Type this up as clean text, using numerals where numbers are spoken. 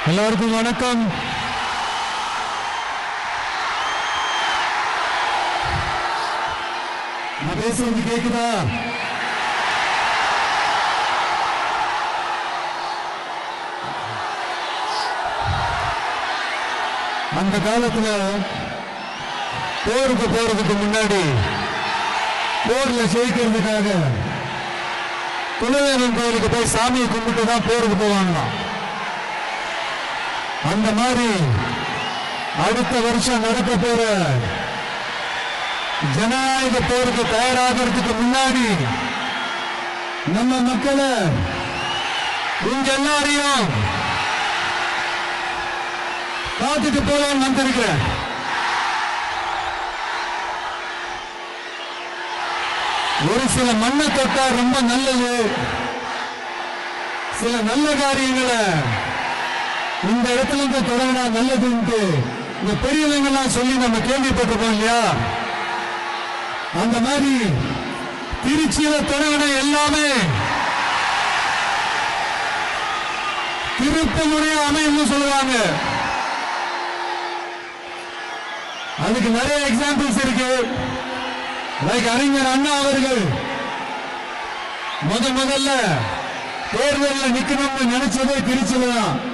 எல்லாருக்கும் வணக்கம். நான் பேசுறது கேக்குதா? அந்த காலத்துல போருக்கு போறதுக்கு முன்னாடி போர்ல ஜெயிக்கிறதுக்காக குலதெய்வம் கோயிலுக்கு போய் சாமியை கும்பிட்டு தான் போருக்கு போவாங்களாம். அந்த மாதிரி அடுத்த வருஷம் நடக்க போற ஜனநாயக போருக்கு தயாராகிறதுக்கு முன்னாடி நம்ம மக்களை உங்க எல்லாரையும் பார்த்துட்டு போலான்னு வந்திருக்கிறேன். ஒரு சில மண்ணை தொட்டா ரொம்ப நல்லது, சில நல்ல காரியங்களை இந்த இடத்துல இருந்து தொடங்கினா நல்லதுன்ட்டு இந்த பெரியவங்க எல்லாம் சொல்லி நம்ம கேள்விப்பட்டிருக்கோம் இல்லையா? அந்த மாதிரி திருச்சியில தொடங்கின எல்லாமே திருப்ப முறையா அமைன்னு சொல்லுவாங்க. அதுக்கு நிறைய எக்ஸாம்பிள்ஸ் இருக்கு. லைக் அறிஞர் அண்ணா அவர்கள் முதல்ல தேர்தலில் நிக்கணும்னு நினைச்சதே திருச்சியில தான்.